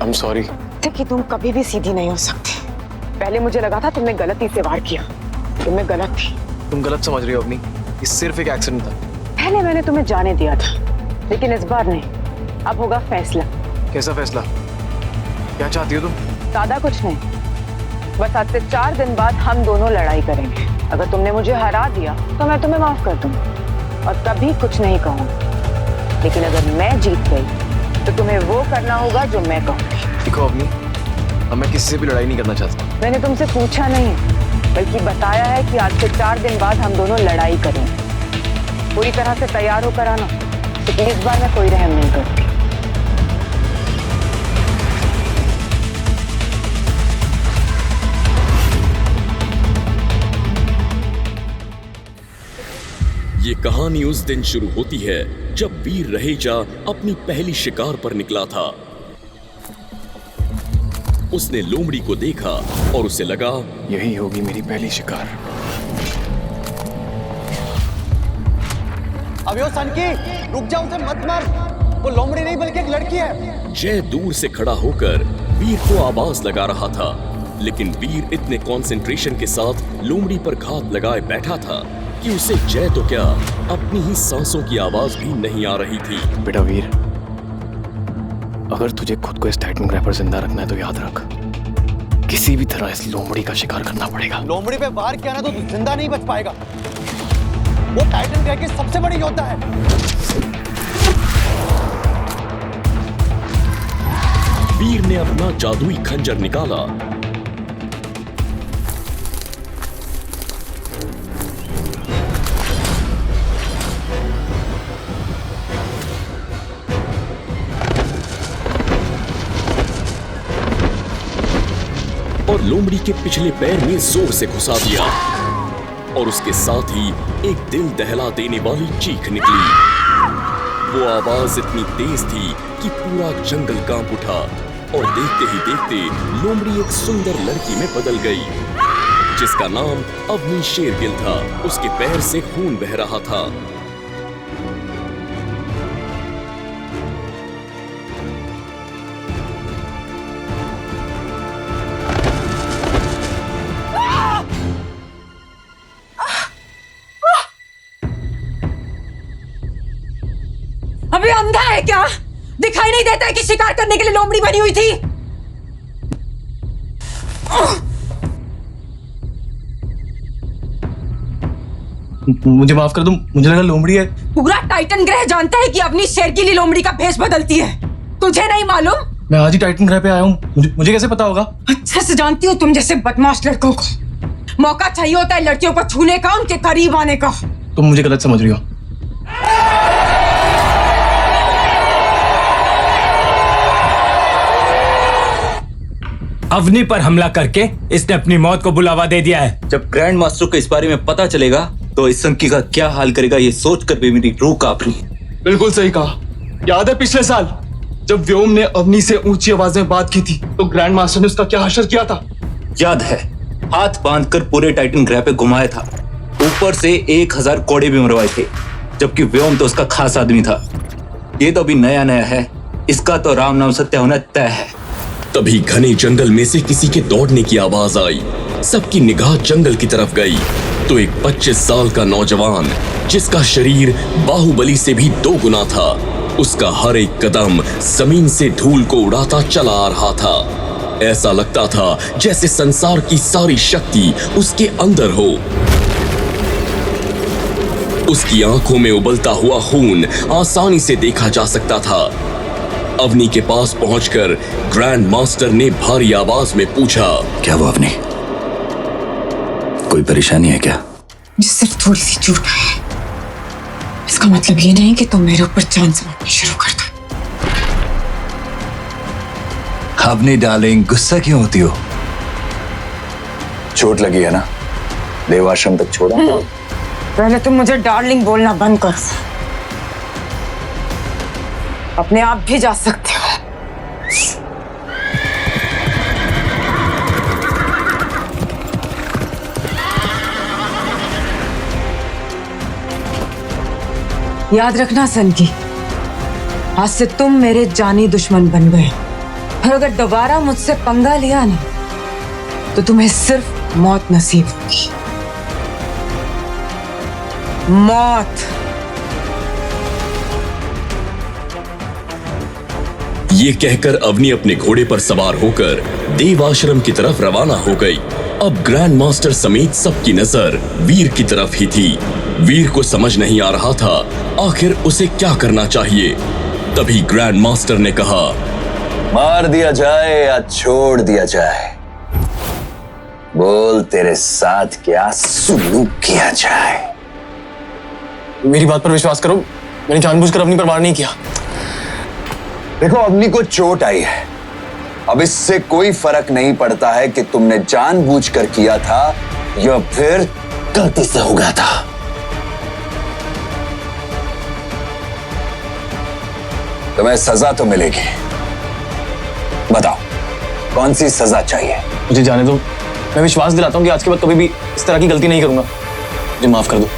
I'm sorry. कि तुम कभी भी सीधी नहीं हो सकती। पहले मुझे लगा था तुमने गलती से वार किया, तुमने गलत थी। तुम गलत समझ रही हो अवनी, ये सिर्फ एक एक्सीडेंट था। पहले मैंने तुम्हें जाने दिया था, लेकिन इस बार नहीं। अब होगा फैसला। कैसा फैसला? क्या चाहती हो तुम? ज्यादा कुछ नहीं, बस आज से 4 दिन बाद हम दोनों लड़ाई करेंगे। अगर तुमने मुझे हरा दिया तो मैं तुम्हें माफ कर दूंगी और कभी कुछ नहीं कहूंगी, लेकिन अगर मैं जीत गई तो तुम्हें वो करना होगा जो मैं कहूंगी। देखो अवनी, अब मैं किसी से भी लड़ाई नहीं करना चाहता। मैंने तुमसे पूछा नहीं, बल्कि बताया है कि आज से 4 दिन बाद हम दोनों लड़ाई करेंगे। पूरी तरह से तैयार होकर आना, लेकिन इस बार मैं कोई रहम नहीं करूंगी। ये कहानी उस दिन शुरू होती है जब वीर रहेजा अपनी पहली शिकार पर निकला था। उसने लोमड़ी को देखा और उसे लगा यही होगी मेरी पहली शिकार। अबे सनकी, रुक जा, उसे मत मार। वो लोमड़ी नहीं बल्कि एक लड़की है। जय दूर से खड़ा होकर वीर को आवाज लगा रहा था, लेकिन वीर इतने कंसंट्रेशन के साथ लोमड़ी पर घात लगाए बैठा था कि उसे जय तो क्या, अपनी ही सांसों की आवाज भी नहीं आ रही थी। बेटा वीर, अगर तुझे खुद को इस टाइटन ग्रैपर जिंदा रखना है तो याद रख, किसी भी तरह इस लोमड़ी का शिकार करना पड़ेगा। लोमड़ी पे वार किया ना तो तू जिंदा नहीं बच पाएगा। वो टाइटन ग्रह की सबसे बड़ी योद्धा है। वीर ने अपना जादुई खंजर निकाला और लोमड़ी के पिछले पैर में जोर से घुसा दिया और उसके साथ ही एक दिल दहला देने वाली चीख निकली। वो आवाज इतनी तेज थी कि पूरा जंगल कांप उठा और देखते ही देखते लोमड़ी एक सुंदर लड़की में बदल गई, जिसका नाम अवनी शेरगिल था। उसके पैर से खून बह रहा था। अबे अंधा है क्या? दिखाई नहीं देता है कि शिकार करने के लिए लोमड़ी बनी हुई थी? मुझे माफ कर दो, मुझे लगा लोमड़ी है। पूरा टाइटन ग्रह जानता है कि अपनी शेरगिली लोमड़ी का भेष बदलती है। तुझे नहीं मालूम? मैं आज ही टाइटन ग्रह पे आया हूँ, मुझे कैसे पता होगा? अच्छे से जानती हूँ तुम जैसे बदमाश लड़कों को मौका चाहिए होता है लड़कियों को छूने का, उनके करीब आने का। तुम मुझे गलत समझ रही हो। अवनी पर हमला करके इसने अपनी मौत को बुलावा दे दिया है। जब ग्रैंड मास्टर को इस बारे में पता चलेगा तो इस संकी का क्या हाल करेगा, ये सोचकर भी मेरी रूह कांप रही है। बिल्कुल सही कहा। याद है पिछले साल जब व्योम ने अवनी से ऊंची आवाज में बात की थी तो ग्रैंड मास्टर ने उसका क्या हशर किया था? याद है, हाथ बांधकर पूरे टाइटन ग्रह पे घुमाया था। ऊपर से 1000 कोड़े भी मरवाए थे, जबकि व्योम तो उसका खास आदमी था। ये तो अभी नया नया है, इसका तो राम नाम सत्य होना तय है। तभी घने जंगल में से किसी के दौड़ने की आवाज आई। सबकी निगाह जंगल की तरफ गई तो एक 25 साल का नौजवान, जिसका शरीर बाहुबली से भी 2 गुना था, उसका हर एक कदम जमीन से धूल को उड़ाता चला आ रहा था। ऐसा लगता था जैसे संसार की सारी शक्ति उसके अंदर हो। उसकी आंखों में उबलता हुआ खून आसानी से देखा जा सकता था। अवनी के पास पहुंचकर ग्रैंड मास्टर ने भारी आवाज में पूछा, क्या वो अवनी? कोई परेशानी है क्या? जो सिर्फ थोड़ी सी चोट है, इसका मतलब ये नहीं कि तुम मेरे ऊपर जान से मारना शुरू कर दो। अवनी डार्लिंग, गुस्सा क्यों होती हो? चोट लगी है ना? देवाश्रम तक छोड़ा? पहले तुम मुझे डार्लिंग बोलना बंद कर। अपने आप भी जा सकते हो। याद रखना सनकी, आज से तुम मेरे जानी दुश्मन बन गए। और अगर दोबारा मुझसे पंगा लिया ना तो तुम्हें सिर्फ मौत नसीब होगी। मौत। ये कहकर अवनी अपने घोड़े पर सवार होकर देव आश्रम की तरफ रवाना हो गई। अब ग्रैंड मास्टर समेत सबकी नजर वीर की तरफ ही थी। वीर को समझ नहीं आ रहा था आखिर उसे क्या करना चाहिए। तभी ग्रैंड मास्टर ने कहा, मार दिया जाए या छोड़ दिया जाए, बोल तेरे साथ क्या सुलूक किया जाए। मेरी बात पर विश्वास करो, मैंने जानबूझकर अपनी पर वार नहीं किया। देखो, अवनी को चोट आई है। अब इससे कोई फर्क नहीं पड़ता है कि तुमने जानबूझकर किया था या फिर गलती से हो गया था। तुम्हें सजा तो मिलेगी। बताओ, कौन सी सजा चाहिए? मुझे जाने दो। मैं विश्वास दिलाता हूं कि आज के बाद कभी भी इस तरह की गलती नहीं करूंगा। मुझे माफ कर दो।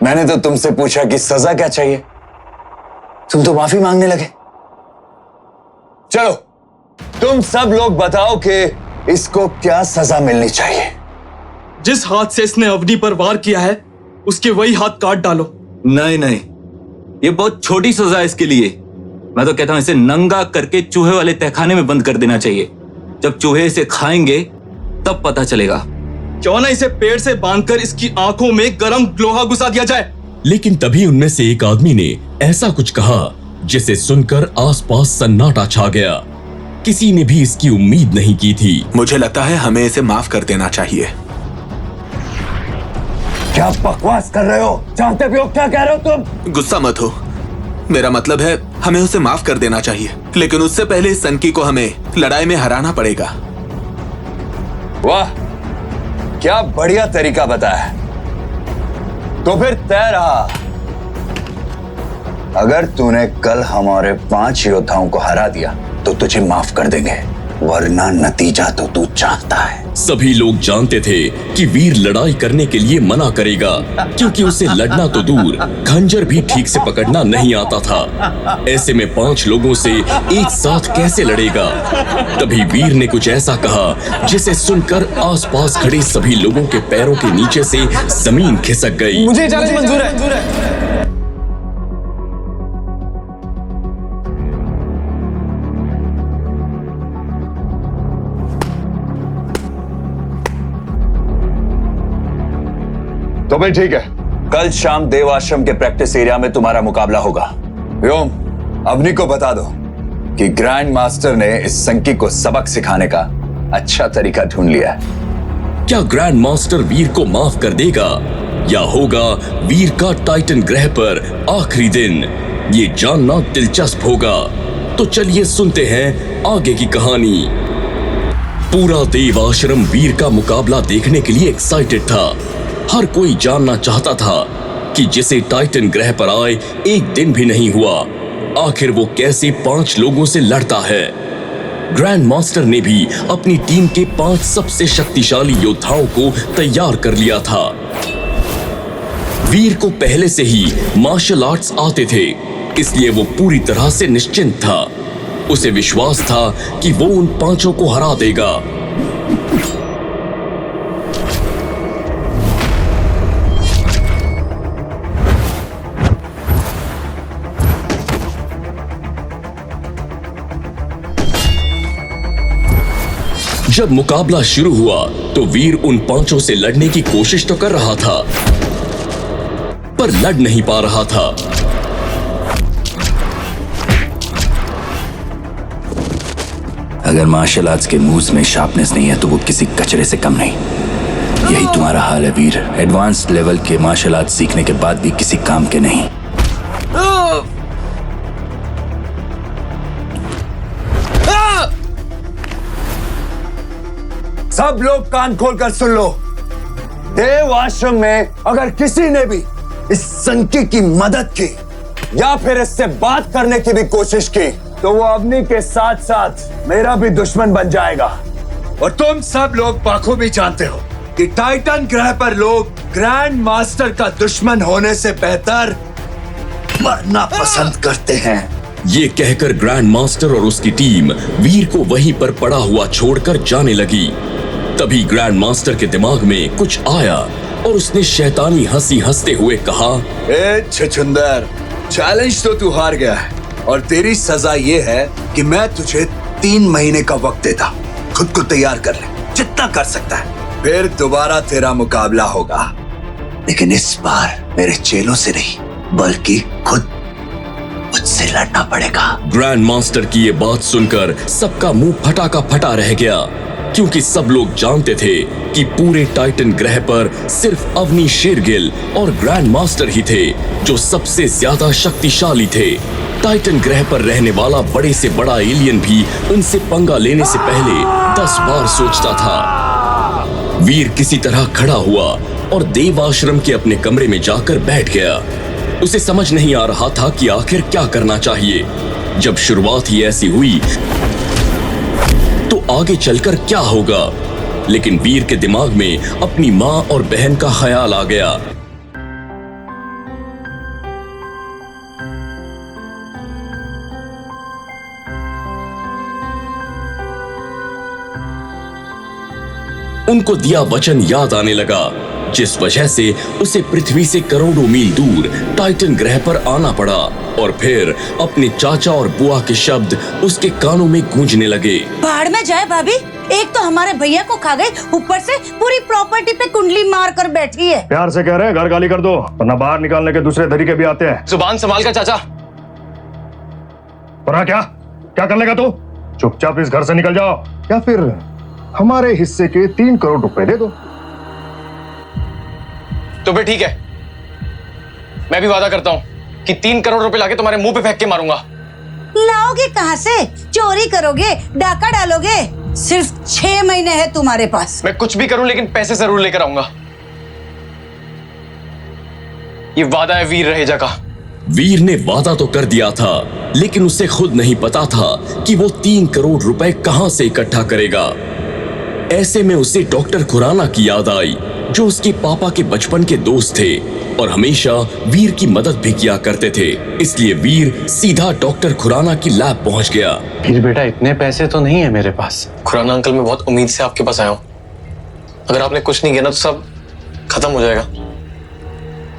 मैंने तो तुमसे पूछा कि सजा क्या चाहिए, तुम तो माफी मांगने लगे। चलो, तुम सब लोग बताओ कि इसको क्या सजा मिलनी चाहिए। जिस हाथ से इसने अवनी पर वार किया है उसके वही हाथ काट डालो। नहीं नहीं, ये बहुत छोटी सजा है इसके लिए। मैं तो कहता हूं इसे नंगा करके चूहे वाले तहखाने में बंद कर देना चाहिए। जब चूहे इसे खाएंगे तब पता चलेगा। क्यों ना इसे पेड़ से बांधकर इसकी आंखों में गरम लोहा घुसा दिया जाए। लेकिन तभी उनमें से एक आदमी ने ऐसा कुछ कहा जिसे सुनकर आसपास सन्नाटा छा गया। किसी ने भी इसकी उम्मीद नहीं की थी। मुझे लगता है हमें इसे माफ कर देना चाहिए। क्या बकवास कर रहे हो? जानते भी हो क्या कह रहे हो तुम? गुस्सा मत हो, मेरा मतलब है हमें उसे माफ कर देना चाहिए, लेकिन उससे पहले सनकी को हमें लड़ाई में हराना पड़ेगा। वाह, क्या बढ़िया तरीका बताया। तो फिर तय रहा, अगर तूने कल हमारे 5 योद्धाओं को हरा दिया तो तुझे माफ कर देंगे, वरना नतीजा तो तू जानता है। सभी लोग जानते थे कि वीर लड़ाई करने के लिए मना करेगा, क्योंकि उसे लड़ना तो दूर, खंजर भी ठीक से पकड़ना नहीं आता था। ऐसे में 5 लोगों से एक साथ कैसे लड़ेगा? तभी वीर ने कुछ ऐसा कहा जिसे सुनकर आसपास खड़े सभी लोगों के पैरों के नीचे से जमीन खिसक गई। मुझे चैलेंज मंजूर है। तो भाई ठीक है, कल शाम देव आश्रम के प्रैक्टिस एरिया में तुम्हारा मुकाबला होगा। व्योम, अवनी को बता दो कि ग्रैंड मास्टर ने इस संकी को सबक सिखाने का अच्छा तरीका ढूंढ लिया है। क्या ग्रैंड मास्टर वीर को माफ कर देगा या होगा वीर का टाइटन ग्रह पर आखिरी दिन? ये जानना दिलचस्प होगा। तो चलिए सुनते हैं आगे की कहानी। पूरा देव आश्रम वीर का मुकाबला देखने के लिए एक्साइटेड था। हर कोई जानना चाहता था कि जिसे टाइटन ग्रह पर आए 1 दिन भी नहीं हुआ, आखिर वो कैसे 5 लोगों से लड़ता है। ग्रैंड मास्टर ने भी अपनी टीम के 5 सबसे शक्तिशाली योद्धाओं को तैयार कर लिया था। वीर को पहले से ही मार्शल आर्ट्स आते थे, इसलिए वो पूरी तरह से निश्चिंत था। उसे विश्वास था कि वो उन 5 को हरा देगा। जब मुकाबला शुरू हुआ तो वीर उन 5 से लड़ने की कोशिश तो कर रहा था, पर लड़ नहीं पा रहा था। अगर मार्शल आर्ट्स के मूव्स में शार्पनेस नहीं है तो वो किसी कचरे से कम नहीं। यही तुम्हारा हाल है वीर। एडवांस लेवल के मार्शल आर्ट्स सीखने के बाद भी किसी काम के नहीं। सब लोग कान खोलकर सुन लो। देव आश्रम में अगर किसी ने भी इस संकी की मदद की या फिर इससे बात करने की भी कोशिश की तो वो अवनी के साथ साथ मेरा भी दुश्मन बन जाएगा। और तुम सब लोग बखूबी जानते हो कि टाइटन ग्रह पर लोग ग्रैंड मास्टर का दुश्मन होने से बेहतर मरना पसंद करते हैं। ये कहकर ग्रैंड मास्टर और उसकी टीम वीर को वहीं पर पड़ा हुआ छोड़कर जाने लगी। तभी ग्रैंड मास्टर के दिमाग में कुछ आया और उसने शैतानी हंसी हंसते हुए कहा, ए छछुंदर, चैलेंज तो तू हार गया है और तेरी सजा ये है कि मैं तुझे 3 महीने का वक्त देता हूं। खुद को तैयार कर ले, जितना कर सकता है, फिर दोबारा तेरा मुकाबला होगा। लेकिन इस बार मेरे चेलों से नहीं, बल्कि खुद मुझसे लड़ना पड़ेगा। ग्रैंड मास्टर की ये बात सुनकर सबका मुंह फटा का फटा रह गया, क्योंकि सब लोग जानते थे कि पूरे टाइटन ग्रह पर सिर्फ अवनी शेरगिल और ग्रैंड मास्टर ही थे जो सबसे ज्यादा शक्तिशाली थे। टाइटन ग्रह पर रहने वाला बड़े से बड़ा एलियन भी उनसे पंगा लेने से पहले 10 बार सोचता था। वीर किसी तरह खड़ा हुआ और देव आश्रम के अपने कमरे में जाकर बैठ गया। उसे समझ नहीं आ रहा था कि आखिर क्या करना चाहिए। जब शुरुआत ही ऐसी हुई तो आगे चलकर क्या होगा। लेकिन वीर के दिमाग में अपनी मां और बहन का ख्याल आ गया। उनको दिया वचन याद आने लगा, जिस वजह से उसे पृथ्वी से करोड़ों मील दूर टाइटन ग्रह पर आना पड़ा। और फिर अपने चाचा और बुआ के शब्द उसके कानों में गूंजने लगे। बाढ़ में जाए भाभी, एक तो हमारे भैया को खा गई, ऊपर से पूरी प्रॉपर्टी पे कुंडली मार कर बैठी है। प्यार से कह रहे हैं घर गाली कर दो, वरना बाहर निकालने के दूसरे तरीके भी आते हैं। जुबान संभाल कर चाचा। वरना क्या कर लेगा तू? चुपचाप इस घर से निकल जाओ या फिर हमारे हिस्से के 3 करोड़ रुपए दे दो। तो फिर ठीक है, मैं भी वादा करता हूं कि 3 करोड़ रुपए लाके तुम्हारे मुंह पे फेंक के मारूंगा। लाओगे कहाँ से? चोरी करोगे, डाका डालोगे? सिर्फ 6 महीने है तुम्हारे पास। मैं कुछ भी करूं लेकिन पैसे जरूर लेकर आऊंगा। ये वादा है वीर रहेजा का। वीर ने वादा तो कर दिया था, लेकिन उसे खुद नहीं पता था कि वो 3 करोड़ रुपए कहां से इकट्ठा करेगा। ऐसे में उसे डॉक्टर खुराना की याद आई, जो उसके पापा के बचपन के दोस्त थे और हमेशा वीर की मदद भी किया करते थे। इसलिए वीर सीधा डॉक्टर खुराना की लैब पहुंच गया। फिर बेटा, इतने पैसे तो नहीं है मेरे पास। खुराना अंकल, मैं बहुत उम्मीद से आपके पास आया हूँ। अगर आपने कुछ नहीं किया ना तो सब खत्म हो जाएगा।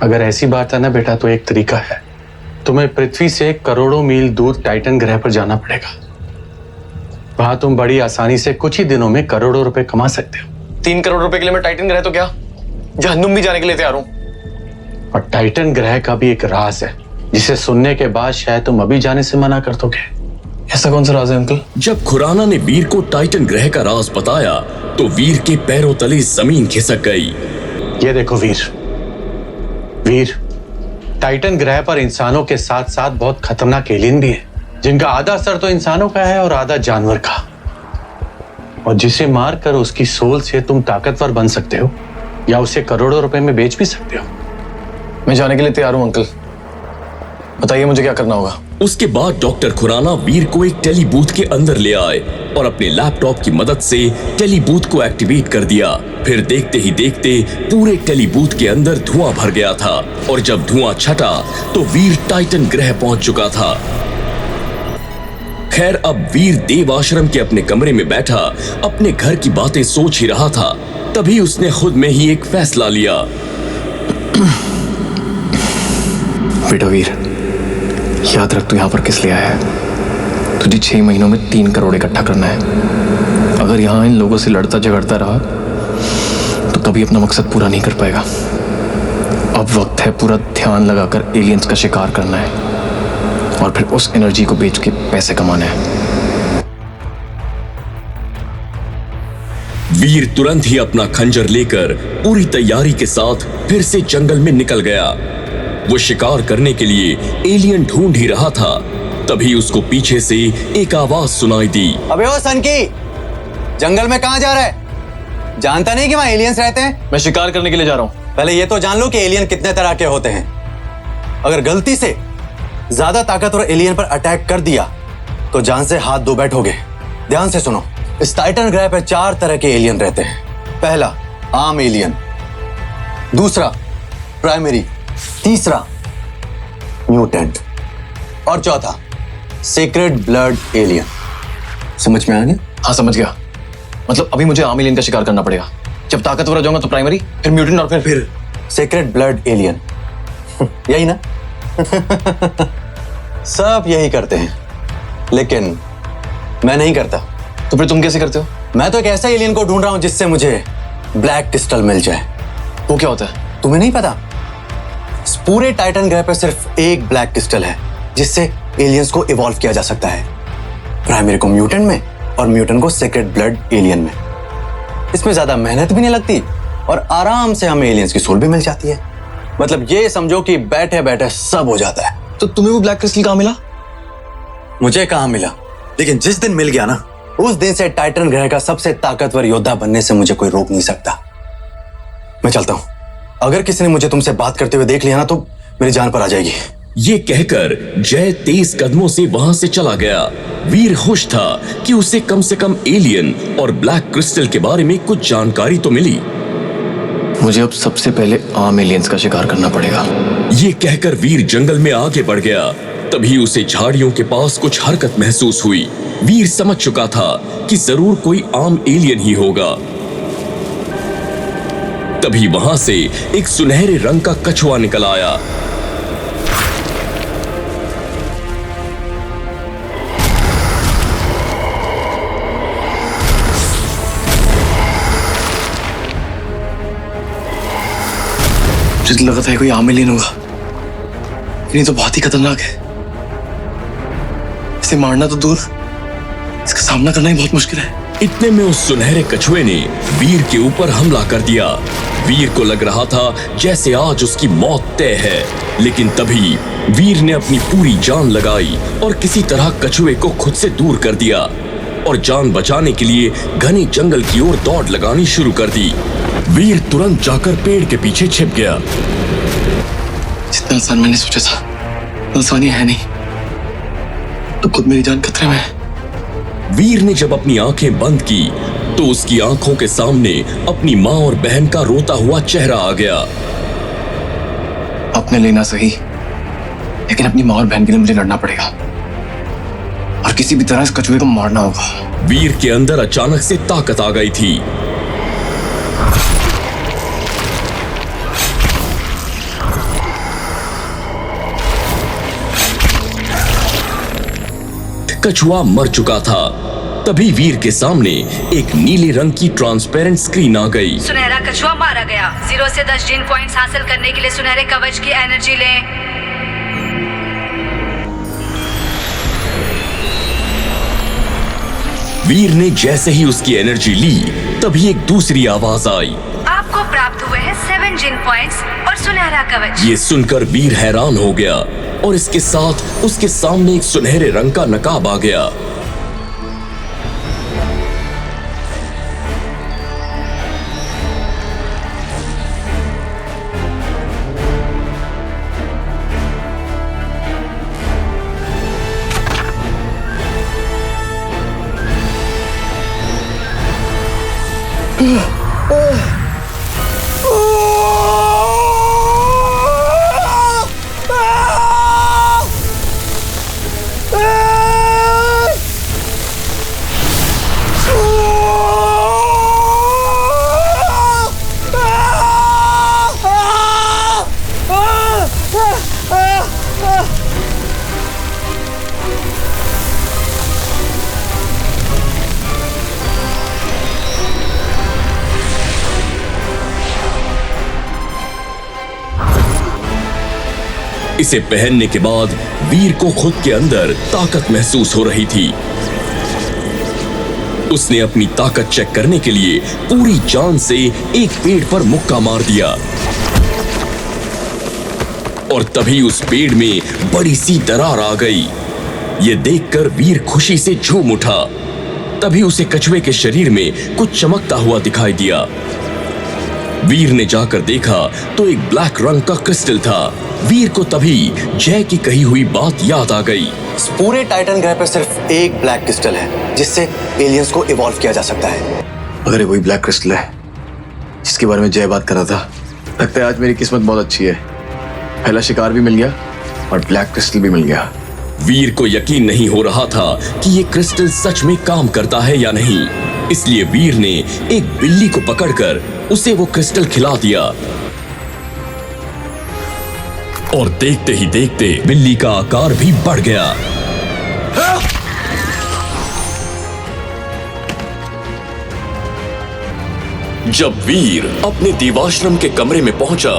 अगर ऐसी बात है ना बेटा, तो एक तरीका है। तुम्हें पृथ्वी से करोड़ों मील दूर टाइटन ग्रह पर जाना पड़ेगा। वहां तुम बड़ी आसानी से कुछ ही दिनों में करोड़ों रुपए कमा सकते हो। 3 करोड़ रुपए के लिए मैं टाइटन ग्रह तो क्या, जहन्नुम भी जाने के लिए तैयार हूं। और टाइटन ग्रह का भी एक राज है, जिसे सुनने के बाद शायद तुम अभी जाने से मना कर दोगे। ऐसा कौन सा राज है अंकल? जब खुराना ने वीर को टाइटन ग्रह का राज बताया तो वीर के पैरों तले जमीन खिसक गई। ये देखो वीर, टाइटन ग्रह पर इंसानों के साथ साथ बहुत खतरनाक एलियन भी है, जिनका आधा सर तो इंसानों का है और आधा जानवर का, और जिसे मारकर उसकी सोल से तुम ताकतवर बन सकते हो या उसे करोड़ों रुपए में बेच भी सकते हो। मैं जाने के लिए तैयार हूं अंकल, बताइए मुझे क्या करना होगा। उसके बाद डॉक्टर खुराना वीर को एक टेलीबूथ के अंदर ले आए और अपने लैपटॉप की मदद से टेलीबूथ को एक्टिवेट कर दिया। फिर देखते ही देखते पूरे टेलीबूथ के अंदर धुआं भर गया था, और जब धुआं छटा तो वीर टाइटन ग्रह पहुंच चुका था। खैर, अब वीर देव आश्रम के अपने कमरे में बैठा अपने घर की बातें सोच ही रहा था। तभी उसने खुद में ही एक फैसला लिया। बेटा वीर, याद रख तू यहाँ पर किस लिए आया है। तुझे 6 महीनों में 3 करोड़ इकट्ठा करना है। अगर यहाँ इन लोगों से लड़ता झगड़ता रहा तो कभी अपना मकसद पूरा नहीं कर पाएगा। अब वक्त है पूरा ध्यान लगाकर एलियंस का शिकार करना है और फिर उस एनर्जी को बेच के पैसे कमाना है। वीर तुरंत ही अपना खंजर लेकर पूरी तैयारी के साथ फिर से जंगल में निकल गया। वो शिकार करने के लिए एलियन ढूंढ ही रहा था। तभी उसको पीछे से एक आवाज सुनाई दी। अबे ओ सनकी, जंगल में कहां जा रहा है? जानता नहीं कि वहां एलियंस रहते हैं? मैं शिकार करने के लिए जा रहा हूं। पहले ये तो जान लो कि एलियन कितने तरह के होते हैं। अगर गलती से ज्यादा ताकतवर एलियन पर अटैक कर दिया तो जान से हाथ धो बैठोगे। ध्यान से सुनो, इस टाइटन ग्रह पर 4 तरह के एलियन रहते हैं। पहला आम एलियन, दूसरा प्राइमरी, तीसरा म्यूटेंट और चौथा सेक्रेड ब्लड एलियन। समझ में आ गया? हाँ समझ गया। मतलब अभी मुझे आम एलियन का शिकार करना पड़ेगा। जब ताकतवर हो जाऊंगा तो प्राइमरी, फिर म्यूटेंट और फिर सेक्रेड ब्लड एलियन। यही ना? सब यही करते हैं, लेकिन मैं नहीं करता। तो फिर तुम कैसे करते हो? मैं तो एक ऐसा एलियन को ढूंढ रहा हूं जिससे मुझे ब्लैक क्रिस्टल मिल जाए। वो क्या होता है? तुम्हें नहीं पता? इस पूरे टाइटन ग्रह पे सिर्फ एक ब्लैक क्रिस्टल है जिससे एलियंस को इवॉल्व किया जा सकता है। प्राइमरी को म्यूटेंट में और म्यूटेंट को सेक्रेड ब्लड एलियन में। इसमें ज्यादा मेहनत भी नहीं लगती और आराम से हमें एलियंस की सोल भी मिल जाती है। मतलब ये समझो कि बैठे बैठे सब हो जाता है। तो तुम्हें वो ब्लैक क्रिस्टल कहाँ मिला? मुझे कहाँ मिला, लेकिन जिस दिन मिल गया ना, उस दिन से टाइटन ग्रह का सबसे ताकतवर योद्धा बनने से मुझे कोई रोक नहीं सकता। मैं चलता हूं। अगर किसी ने मुझे तुमसे बात करते हुए देख लिया ना तो मेरी जान पर आ जाएगी। ये कहकर जय तेज कदमों से वहां से चला गया। वीर खुश था कि उसे कम से कम एलियन और ब्लैक क्रिस्टल के बारे में कुछ जानकारी तो मिली। मुझे अब सबसे पहले आम एलियंस का शिकार करना पड़ेगा। ये कहकर वीर जंगल में आगे बढ़ गया। तभी उसे झाड़ियों के पास कुछ हरकत महसूस हुई। वीर समझ चुका था कि जरूर कोई आम एलियन ही होगा। तभी वहां से एक सुनहरे रंग का कछुआ निकल आया। मुझे लगा था कोई आम एलियन होगा, लेकिन तो बहुत ही खतरनाक है। इसे मारना तो दूर, इसका सामना करना ही बहुत मुश्किल है। इतने में उस सुनहरे कछुए ने वीर के ऊपर हमला कर दिया। वीर को लग रहा था जैसे आज उसकी मौत तय है, लेकिन तभी वीर ने अपनी पूरी जान लगाई और किसी तरह कछुए को खुद से दूर कर दिया और जान बचाने के लिए घने जंगल की ओर दौड़ लगानी शुरू कर दी। वीर तुरंत जाकर पेड़ के पीछे छिप गया। जितना आसान मैंने सोचा था, आसानी है नहीं। तो खुद मेरी जान खतरे में है। वीर ने जब अपनी आंखें बंद की तो उसकी आंखों के सामने अपनी माँ और बहन का रोता हुआ चेहरा आ गया। अपने लेना सही, लेकिन अपनी माँ और बहन के लिए मुझे लड़ना पड़ेगा और किसी भी तरह इस कछुए को मारना होगा। वीर के अंदर अचानक से ताकत आ गई थी। कछुआ मर चुका था। तभी वीर के सामने एक नीले रंग की ट्रांसपेरेंट स्क्रीन आ गई। सुनहरा कछुआ मारा गया। 0 से 10 जीन पॉइंट्स हासिल करने के लिए सुनहरे कवच की एनर्जी लें। वीर ने जैसे ही उसकी एनर्जी ली, तभी एक दूसरी आवाज आई। आपको प्राप्त हुए हैं 7 जीन पॉइंट्स और सुनहरा कवच। ये सुनकर वीर हैरान हो गया और इसके साथ उसके सामने एक सुनहरे रंग का नकाब आ गया। इसे पहनने के बाद वीर को खुद के अंदर ताकत महसूस हो रही थी। उसने अपनी ताकत चेक करने के लिए पूरी जान से एक पेड़ पर मुक्का मार दिया और तभी उस पेड़ में बड़ी सी दरार आ गई। यह देखकर वीर खुशी से झूम उठा। तभी उसे कछुए के शरीर में कुछ चमकता हुआ दिखाई दिया। वीर ने जाकर देखा तो एक ब्लैक रंग का क्रिस्टल था। वीर को तभी जय की कही हुई बात याद आ गई। इस पूरे टाइटन ग्रह पर सिर्फ एक ब्लैक क्रिस्टल है जिससे एलियंस को इवॉल्व किया जा सकता है। अगर ये वही ब्लैक क्रिस्टल है जिसके बारे में जय बात कर रहा था, लगता है आज मेरी किस्मत बहुत अच्छी है। पहला शिकार भी मिल गया और ब्लैक क्रिस्टल भी मिल गया। वीर को यकीन नहीं हो रहा था कि ये क्रिस्टल सच में काम करता है या नहीं, इसलिए वीर ने एक बिल्ली को पकड़कर उसे वो क्रिस्टल खिला दिया और देखते ही देखते बिल्ली का आकार भी बढ़ गया। जब वीर अपने दीवाश्रम के कमरे में पहुंचा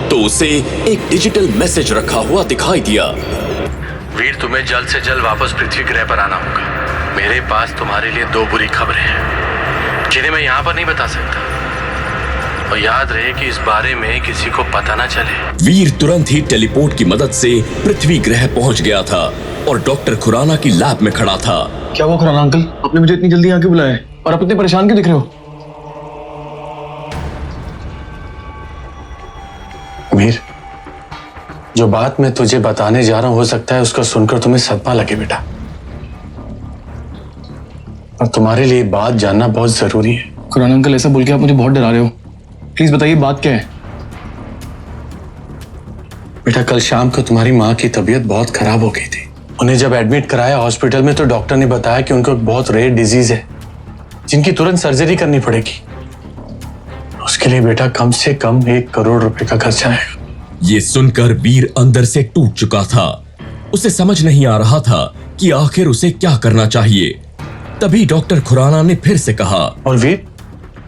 तो उसे एक डिजिटल मैसेज रखा हुआ दिखाई दिया। वीर, तुम्हें जल्द से जल्द वापस पृथ्वी ग्रह पर आना होगा। मेरे पास तुम्हारे लिए 2 बुरी खबरें हैं जिन्हें मैं यहाँ पर नहीं बता सकता, और याद रहे कि इस बारे में किसी को पता ना चले। वीर तुरंत ही टेलीपोर्ट की मदद से पृथ्वी ग्रह पहुंच गया था और डॉक्टर खुराना की लैब में खड़ा था। क्या हुआ खुराना अंकल, आपने मुझे इतनी जल्दी यहाँ क्यों बुलाया और आप इतने परेशान क्यों दिख रहे हो? वीर, जो बात मैं तुझे बताने जा रहा हूं हो सकता है उसको सुनकर तुम्हें सदमा लगे बेटा, और तुम्हारे लिए बात जानना बहुत जरूरी है। खुराना अंकल, ऐसा बोल के आप मुझे बहुत डरा रहे हो। प्लीज बताइए बात क्या है? बेटा, कल शाम को तुम्हारी माँ की तबीयत बहुत खराब हो गई थी। उन्हें जब एडमिट कराया हॉस्पिटल में तो डॉक्टर ने बताया कि उनको एक बहुत रेयर डिजीज है जिनकी तुरंत सर्जरी करनी पड़ेगी। उसके लिए बेटा कम से कम 1 करोड़ रुपए का खर्चा आएगा। ये सुनकर वीर अंदर से टूट चुका था। उसे समझ नहीं आ रहा था कि आखिर उसे क्या करना चाहिए। तभी डॉक्टर खुराना ने फिर से कहा, और वीर,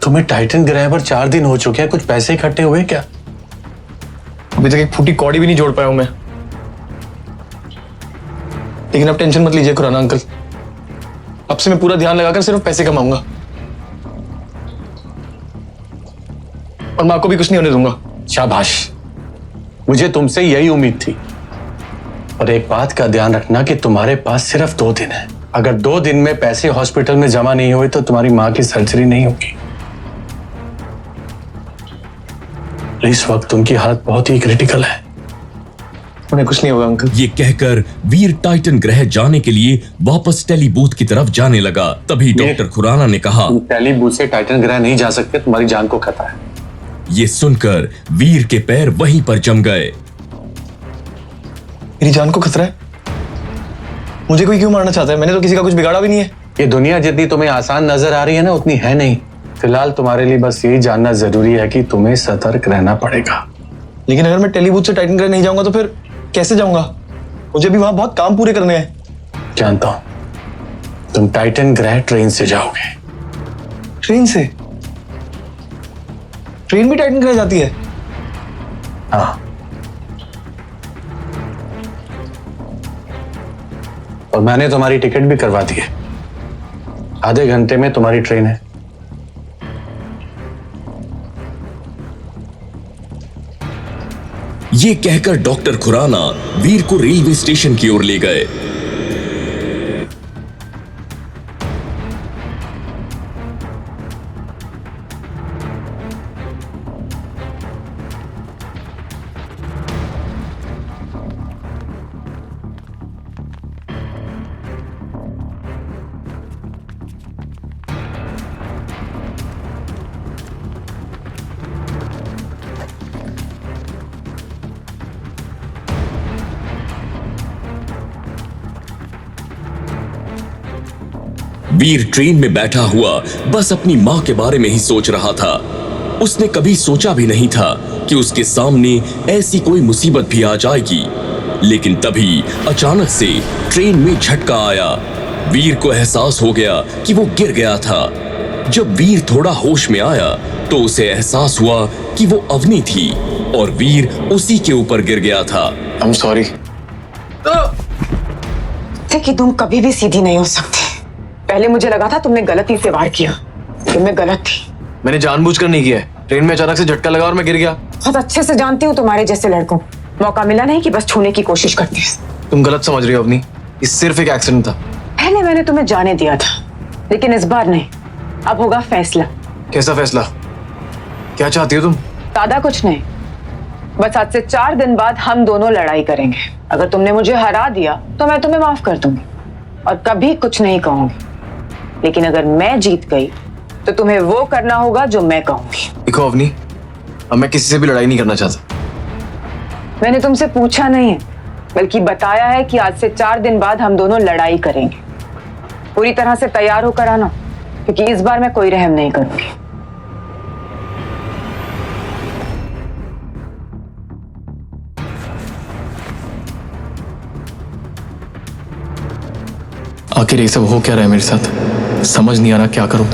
तुम्हें टाइटन ग्रह पर 4 दिन हो चुके हैं, कुछ पैसे इकट्ठे हुए क्या? अभी तक एक फूटी कौड़ी भी नहीं जोड़ पाया हूं मैं। लेकिन अब टेंशन मत लीजिए खुराना अंकल, अब से मैं पूरा ध्यान लगाकर सिर्फ पैसे कमाऊंगा और माँ को भी कुछ नहीं होने दूंगा। शाबाश, मुझे तुमसे यही उम्मीद थी। और एक बात का ध्यान रखना कि तुम्हारे पास सिर्फ 2 दिन है। अगर 2 दिन में पैसे हॉस्पिटल में जमा नहीं हुए तो तुम्हारी माँ की सर्जरी नहीं होगी। इस वक्त उनकी हालत बहुत ही क्रिटिकल है। उन्हें कुछ नहीं होगा अंकल। ये कहकर वीर टाइटन ग्रह जाने के लिए वापस टेलीबूथ की तरफ जाने लगा। तभी डॉक्टर खुराना ने कहा, तुम टेलीबूथ से टाइटन ग्रह नहीं जा सकते, तुम्हारी जान को खतरा है। ये सुनकर वीर के पैर वहीं पर जम गए। मेरी जान को खतरा है? मुझे कोई क्यों मारना चाहता है? मैंने तो किसी का कुछ बिगाड़ा भी नहीं है। ये दुनिया जितनी तुम्हें आसान नजर आ रही है ना, उतनी है नहीं। फिलहाल तुम्हारे लिए बस यही जानना जरूरी है कि तुम्हें सतर्क रहना पड़ेगा। लेकिन अगर मैं टेलीबूथ से टाइटन ग्रह नहीं जाऊंगा तो फिर कैसे जाऊंगा? मुझे भी वहां बहुत काम पूरे करने हैं। जानता हूं, तुम टाइटन ग्रह ट्रेन से जाओगे। ट्रेन से? ट्रेन भी टाइटन ग्रह जाती है? हाँ, और मैंने तुम्हारी टिकट भी करवा दी है। आधे घंटे में तुम्हारी ट्रेन है। ये कहकर डॉक्टर खुराना वीर को रेलवे स्टेशन की ओर ले गए। वीर ट्रेन में बैठा हुआ बस अपनी मां के बारे में ही सोच रहा था। उसने कभी सोचा भी नहीं था कि उसके सामने ऐसी कोई मुसीबत भी आ जाएगी। लेकिन तभी अचानक से ट्रेन में झटका आया। वीर को एहसास हो गया कि वो गिर गया था। जब वीर थोड़ा होश में आया तो उसे एहसास हुआ कि वो अवनी थी और वीर उसी के ऊपर गिर गया था। I am sorry. कि तुम कभी भी सीधी नहीं हो सकती। पहले मुझे लगा था तुमने गलती से वार किया, लेकिन मैं गलत थी। मैंने जानबूझकर नहीं किया है। ट्रेन में अचानक से झटका लगा और मैं गिर गया। बहुत अच्छे से जानती हूँ तुम्हारे जैसे लड़कों मौका मिला नहीं कि बस छूने की कोशिश करते हैं। तुम गलत समझ रही हो अवनी, ये सिर्फ एक एक्सीडेंट था। पहले मैंने तुम्हें जाने दिया था, लेकिन इस बार नहीं। अब होगा फैसला। कैसा फैसला? क्या चाहती हो तुम? ज्यादा कुछ नहीं, बस आज से 4 दिन बाद हम दोनों लड़ाई करेंगे। अगर तुमने मुझे हरा दिया तो मैं तुम्हें माफ कर दूंगी और कभी कुछ नहीं कहूंगी। लेकिन अगर मैं जीत गई तो तुम्हें वो करना होगा जो मैं कहूंगी। देखो अवनी, अब मैं किसी से भी लड़ाई नहीं करना चाहता। मैंने तुमसे पूछा नहीं है, बल्कि बताया है कि आज से 4 दिन बाद हम दोनों लड़ाई करेंगे। पूरी तरह से तैयार होकर आना, क्योंकि इस बार मैं कोई रहम नहीं करूंगी। आखिर ये सब हो क्या रहा है मेरे साथ, समझ नहीं आ रहा क्या करूं।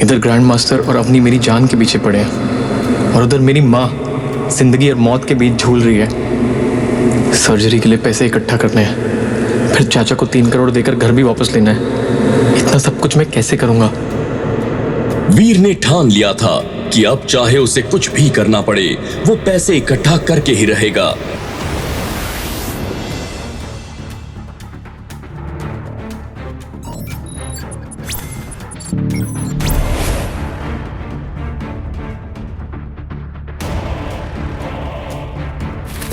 इधर ग्रैंड मास्टर और अपनी मेरी जान के पीछे पड़े हैं, और उधर मेरी माँ जिंदगी और मौत के बीच झूल रही है। सर्जरी के लिए पैसे इकट्ठा करने हैं, फिर चाचा को 3 करोड़ देकर घर भी वापस लेना है। इतना सब कुछ मैं कैसे करूंगा? वीर ने ठान लिया था कि अब चाहे उसे कुछ भी करना पड़े, वो पैसे इकट्ठा करके ही रहेगा।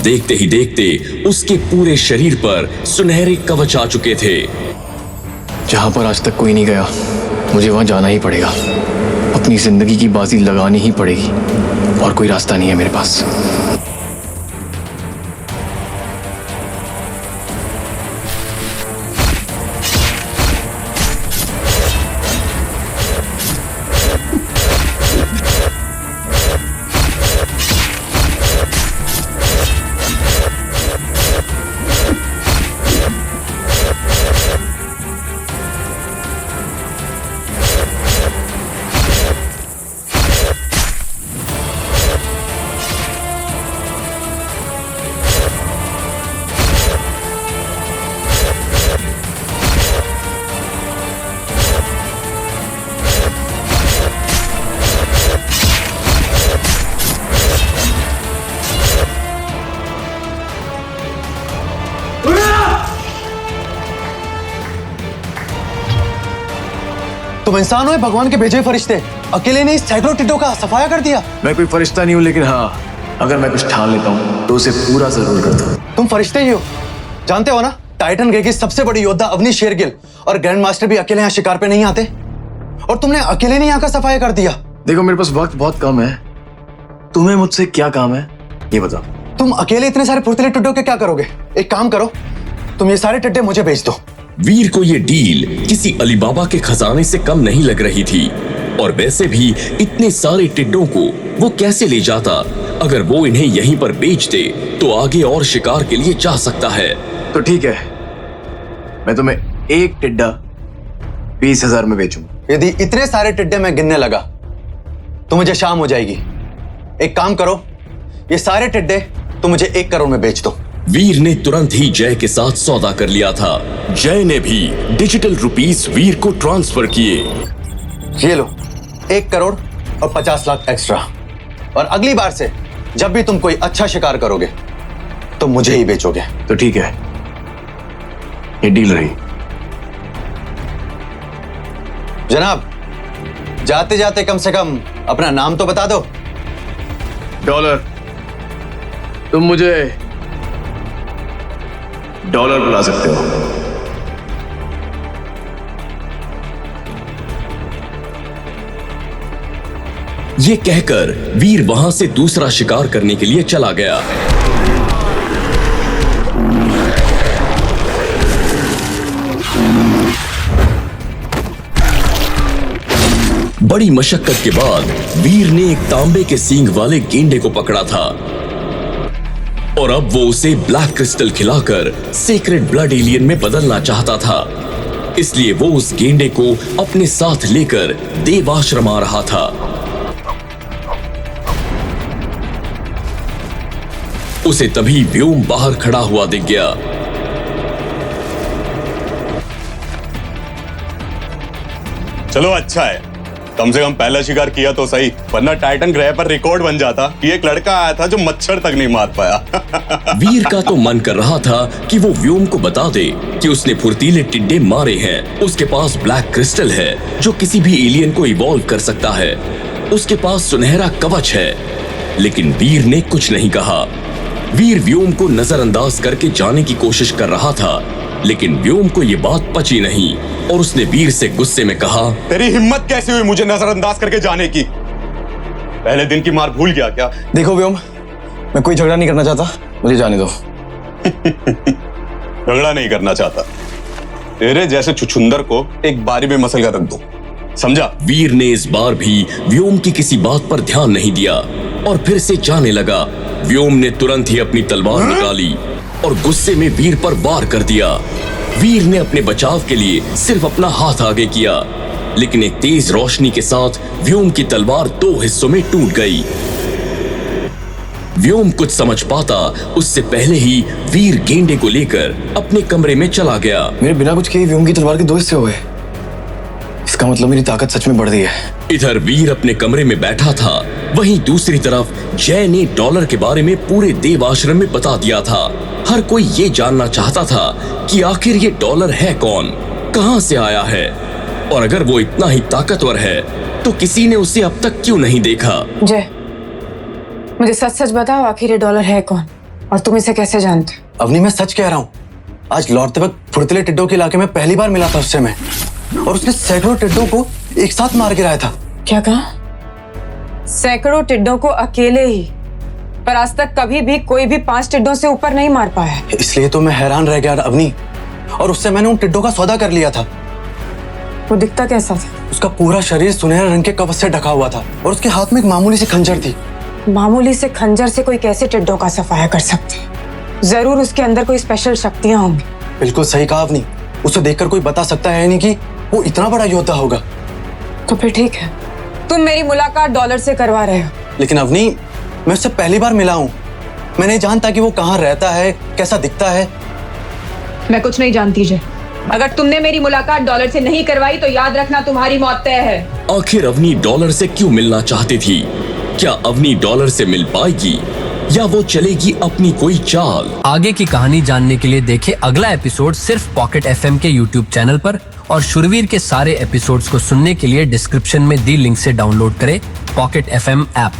देखते ही देखते उसके पूरे शरीर पर सुनहरे कवच आ चुके थे। जहां पर आज तक कोई नहीं गया, मुझे वहां जाना ही पड़ेगा। अपनी जिंदगी की बाजी लगानी ही पड़ेगी, और कोई रास्ता नहीं है मेरे पास। तुम इंसान हो या भगवान के भेजे फरिश्ते? अकेले ने इस सैकड़ों टिड्डों का सफाया कर दिया। मैं कोई फरिश्ता नहीं हूं, लेकिन हाँ, अगर मैं कुछ ठान लेता हूं तो उसे पूरा जरूर करता हूं। तुम फरिश्ते ही हो। जानते हो ना, टाइटन ग्रे की सबसे बड़ी योद्धा अवनी शेरगिल और ग्रैंड मास्टर भी अकेले यहाँ शिकार पे नहीं आते, और तुमने अकेले नहीं यहाँ का सफाया कर दिया। देखो, मेरे पास वक्त बहुत कम है। तुम्हें मुझसे क्या काम है ये बताओ। तुम अकेले इतने सारे फुर्तीले टिड्डों के क्या करोगे? एक काम करो, तुम ये सारे टिड्डे मुझे बेच दो। वीर को ये डील किसी अलीबाबा के खजाने से कम नहीं लग रही थी, और वैसे भी इतने सारे टिड्डों को वो कैसे ले जाता? अगर वो इन्हें यहीं पर बेच दे तो आगे और शिकार के लिए जा सकता है। तो ठीक है, मैं तुम्हें एक टिड्डा 20,000 में बेचूंगा। यदि इतने सारे टिड्डे मैं गिनने लगा तो मुझे शाम हो जाएगी। एक काम करो, ये सारे टिड्डे तुम मुझे 1 करोड़ में बेच दो। वीर ने तुरंत ही जय के साथ सौदा कर लिया था। जय ने भी डिजिटल रुपीस वीर को ट्रांसफर किए। ये लो, 1 करोड़ और 50 लाख एक्स्ट्रा। और अगली बार से जब भी तुम कोई अच्छा शिकार करोगे तो मुझे ही बेचोगे। तो ठीक है, ये डील रही। जनाब, जाते जाते कम से कम अपना नाम तो बता दो। डॉलर। तुम मुझे डॉलर बुला सकते हो। ये कहकर वीर वहां से दूसरा शिकार करने के लिए चला गया। बड़ी मशक्कत के बाद वीर ने एक तांबे के सींग वाले गेंडे को पकड़ा था, और अब वो उसे ब्लैक क्रिस्टल खिलाकर सीक्रेट ब्लड एलियन में बदलना चाहता था। इसलिए वो उस गेंडे को अपने साथ लेकर देवाश्रम आ रहा था। उसे तभी व्योम बाहर खड़ा हुआ दिख गया। चलो अच्छा है, कम से कम पहला शिकार किया तो सही, वरना टाइटन ग्रह पर रिकॉर्ड बन जाता कि एक लड़का आया था जो मच्छर तक नहीं मार पाया। वीर का तो मन कर रहा था कि वो व्योम को बता दे कि उसने फुर्तीले टिड्डे मारे हैं। उसके पास ब्लैक क्रिस्टल है जो किसी भी एलियन को इवॉल्व कर सकता है। उसके पास सुनहरा कवच है, लेकिन वीर ने कुछ नहीं कहा। वीर व्योम को नजरअंदाज करके जाने की कोशिश कर रहा था, लेकिन व्योम को ये बात पची नहीं, और उसने वीर से गुस्से में कहा, तेरी हिम्मत कैसे हुई मुझे नजरअंदाज करके जाने की? पहले दिन की मार भूल गया क्या? देखो व्योम, मैं कोई झगड़ा नहीं करना चाहता, मुझे जाने दो। झगड़ा नहीं करना चाहता। तेरे जैसे छुछुंदर को एक बारी में मसल कर रख दो, समझा? वीर ने इस बार भी व्योम की किसी बात पर ध्यान नहीं दिया और फिर से जाने लगा। व्योम ने तुरंत ही अपनी तलवार निकाली और गुस्से में वीर पर वार कर दिया। वीर ने अपने बचाव के लिए सिर्फ अपना हाथ आगे किया, लेकिन एक तेज रोशनी के साथ व्योम की तलवार 2 हिस्सों में टूट गई। व्योम कुछ समझ पाता उससे पहले ही वीर गेंडे को लेकर अपने कमरे में चला गया। मेरे बिना कुछ किए व्योम की तलवार के 2 हिस्से हो गए। इसका मतलब मेरी ताकत सच में बढ़ गई है। इधर वीर अपने कमरे में बैठा था, वहीं दूसरी तरफ जय ने डॉलर के बारे में पूरे देव आश्रम में बता दिया था। हर कोई ये जानना चाहता था कि आखिर ये डॉलर है कौन, कहां से आया है, और अगर वो इतना ही ताकतवर है तो किसी ने उसे अब तक क्यों नहीं देखा। जय, मुझे सच सच बताओ, आखिर ये डॉलर है कौन और तुम इसे कैसे जानते हो? अवनी, मैं सच कह रहा हूँ। आज लौटते वक्त फुर्तीले टिड्डों के इलाके में पहली बार मिला था उससे मैं, और उसने सैकड़ों टिड्डों को एक साथ मार गिराया था। क्या कहा? सैकड़ों टिड्डों को अकेले ही? पर आज तक कभी भी कोई भी 5 टिड्डों से ऊपर नहीं मार पाया। इसलिए तो मैं हैरान रह गया अवनी, और उससे मैंने उन टिड्डों का सौदा कर लिया था। वो दिखता कैसा था? उसका पूरा शरीर सुनहरे रंग के कवच से ढका हुआ था और उसके हाथ में एक मामूली सी खंजर थी। मामूली से खंजर से कोई कैसे टिड्डों का सफाया कर सकते? जरूर उसके अंदर कोई स्पेशल शक्तियां होंगी। बिल्कुल सही कहा आपने। उसे देखकर कोई बता सकता है नहीं कि वो इतना बड़ा योद्धा होगा। तो फिर ठीक है, तुम मेरी मुलाकात डॉलर से करवा रहे हो। लेकिन अवनी, मैं उससे पहली बार मिला हूँ। मैं नहीं जानता कि वो कहाँ रहता है, कैसा दिखता है। मैं कुछ नहीं जानती जय। अगर तुमने मेरी मुलाकात डॉलर से नहीं करवाई तो याद रखना तुम्हारी मौत तय है। आखिर अवनी डॉलर से क्यों मिलना चाहती थी? क्या अवनी डॉलर से मिल पाएगी या वो चलेगी अपनी कोई चाल? आगे की कहानी जानने के लिए देखें अगला एपिसोड सिर्फ पॉकेट FM के YouTube चैनल पर, और शुरवीर के सारे एपिसोड्स को सुनने के लिए डिस्क्रिप्शन में दी लिंक से डाउनलोड करें पॉकेट FM ऐप।